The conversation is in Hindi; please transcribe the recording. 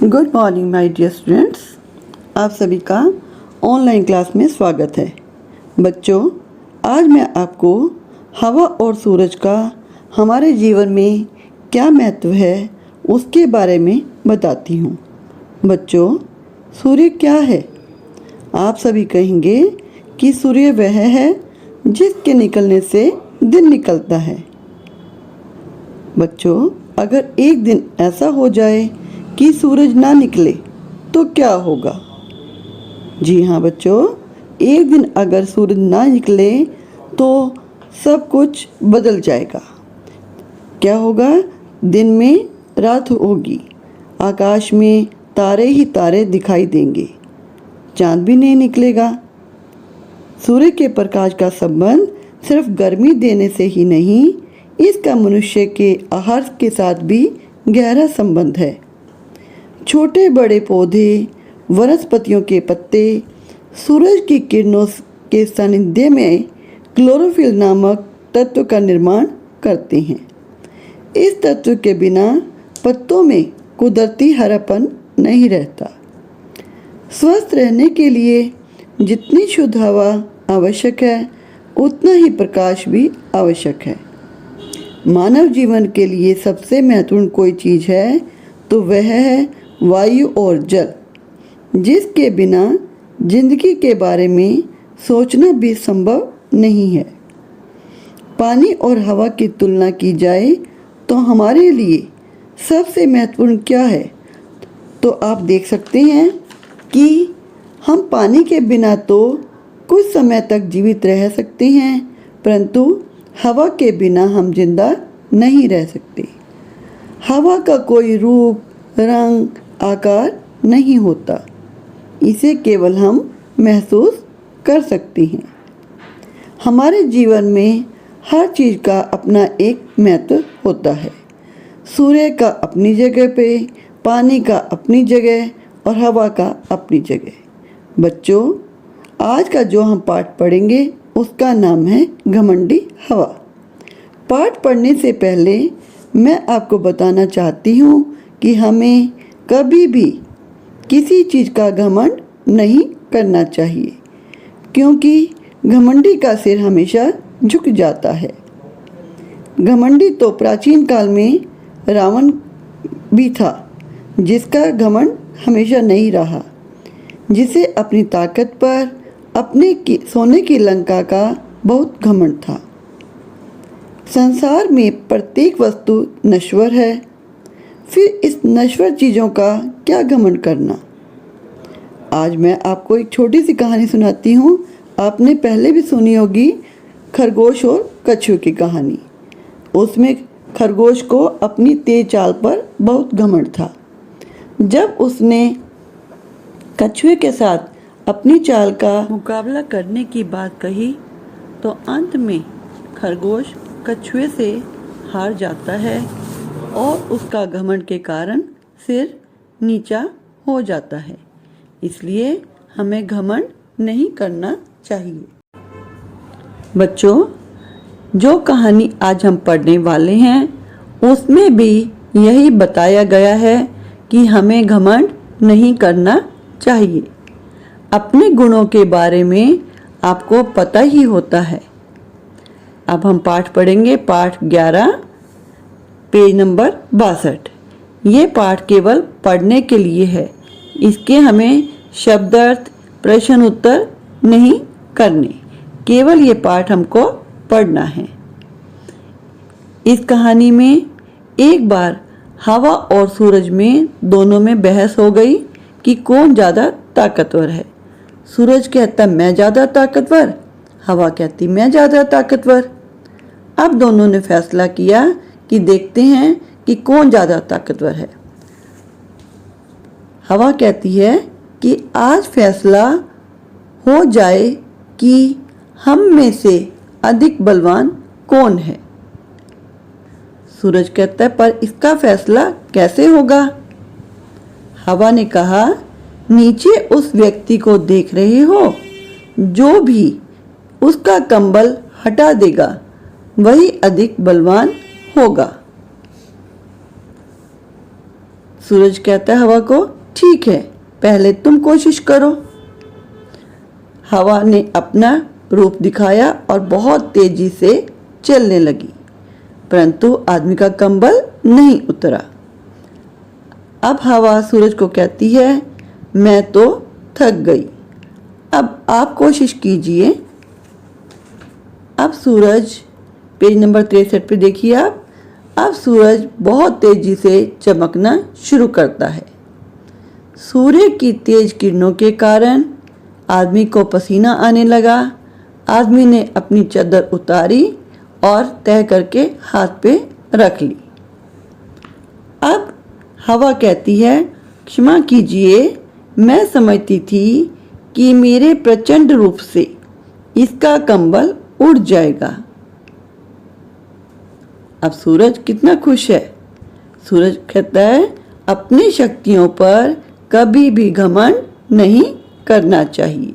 Good morning my dear students. आप सभी का ऑनलाइन क्लास में स्वागत है। बच्चों, आज मैं आपको हवा और सूरज का हमारे जीवन में क्या महत्व है उसके बारे में बताती हूँ। बच्चों, सूर्य क्या है? आप सभी कहेंगे कि सूर्य वह है जिसके निकलने से दिन निकलता है। बच्चों, अगर एक दिन ऐसा हो जाए कि सूरज ना निकले तो क्या होगा? जी हाँ बच्चों, एक दिन अगर सूरज ना निकले तो सब कुछ बदल जाएगा। क्या होगा? दिन में रात होगी, आकाश में तारे ही तारे दिखाई देंगे, चांद भी नहीं निकलेगा। सूर्य के प्रकाश का संबंध सिर्फ गर्मी देने से ही नहीं, इसका मनुष्य के आहार के साथ भी गहरा संबंध है। छोटे बड़े पौधे, वनस्पतियों के पत्ते सूरज की किरणों के सानिध्य में क्लोरोफिल नामक तत्व का निर्माण करते हैं। इस तत्व के बिना पत्तों में कुदरती हरापन नहीं रहता। स्वस्थ रहने के लिए जितनी शुद्ध हवा आवश्यक है, उतना ही प्रकाश भी आवश्यक है। मानव जीवन के लिए सबसे महत्वपूर्ण कोई चीज़ है तो वह है वायु और जल, जिसके बिना जिंदगी के बारे में सोचना भी संभव नहीं है। पानी और हवा की तुलना की जाए तो हमारे लिए सबसे महत्वपूर्ण क्या है? तो आप देख सकते हैं कि हम पानी के बिना तो कुछ समय तक जीवित रह सकते हैं, परंतु हवा के बिना हम जिंदा नहीं रह सकते। हवा का कोई रूप, रंग, आकार नहीं होता, इसे केवल हम महसूस कर सकते हैं। हमारे जीवन में हर चीज़ का अपना एक महत्व होता है। सूर्य का अपनी जगह पे, पानी का अपनी जगह और हवा का अपनी जगह। बच्चों, आज का जो हम पाठ पढ़ेंगे उसका नाम है घमंडी हवा। पाठ पढ़ने से पहले मैं आपको बताना चाहती हूँ कि हमें कभी भी किसी चीज़ का घमंड नहीं करना चाहिए, क्योंकि घमंडी का सिर हमेशा झुक जाता है। घमंडी तो प्राचीन काल में रावण भी था, जिसका घमंड हमेशा नहीं रहा, जिसे अपनी ताकत पर सोने की लंका का बहुत घमंड था। संसार में प्रत्येक वस्तु नश्वर है, फिर इस नश्वर चीज़ों का क्या घमंड करना। आज मैं आपको एक छोटी सी कहानी सुनाती हूँ। आपने पहले भी सुनी होगी, खरगोश और कछुए की कहानी। उसमें खरगोश को अपनी तेज चाल पर बहुत घमंड था। जब उसने कछुए के साथ अपनी चाल का मुकाबला करने की बात कही तो अंत में खरगोश कछुए से हार जाता है और उसका घमंड के कारण सिर नीचा हो जाता है। इसलिए हमें घमंड नहीं करना चाहिए। बच्चों, जो कहानी आज हम पढ़ने वाले हैं उसमें भी यही बताया गया है कि हमें घमंड नहीं करना चाहिए। अपने गुणों के बारे में आपको पता ही होता है। अब हम पाठ पढ़ेंगे, पाठ 11, पेज नंबर 62। ये पाठ केवल पढ़ने के लिए है, इसके हमें शब्दार्थ, प्रश्न उत्तर नहीं करने, केवल ये पाठ हमको पढ़ना है। इस कहानी में एक बार हवा और सूरज में दोनों में बहस हो गई कि कौन ज़्यादा ताकतवर है। सूरज कहता मैं ज़्यादा ताकतवर, हवा कहती मैं ज़्यादा ताकतवर। अब दोनों ने फैसला किया कि देखते हैं कि कौन ज़्यादा ताकतवर है। हवा कहती है कि आज फैसला हो जाए कि हम में से अधिक बलवान कौन है। सूरज कहता है पर इसका फैसला कैसे होगा? हवा ने कहा, नीचे उस व्यक्ति को देख रहे हो, जो भी उसका कंबल हटा देगा वही अधिक बलवान होगा। सूरज कहता है हवा को, ठीक है, पहले तुम कोशिश करो। हवा ने अपना रूप दिखाया और बहुत तेजी से चलने लगी, परंतु आदमी का कंबल नहीं उतरा। अब हवा सूरज को कहती है, मैं तो थक गई, अब आप कोशिश कीजिए। अब सूरज, पेज नंबर 63 पे देखिए आप, अब सूरज बहुत तेजी से चमकना शुरू करता है। सूर्य की तेज किरणों के कारण आदमी को पसीना आने लगा। आदमी ने अपनी चादर उतारी और तह करके हाथ पे रख ली। अब हवा कहती है, क्षमा कीजिए, मैं समझती थी कि मेरे प्रचंड रूप से इसका कंबल उड़ जाएगा। अब सूरज कितना खुश है। सूरज कहता है, अपनी शक्तियों पर कभी भी घमंड नहीं करना चाहिए।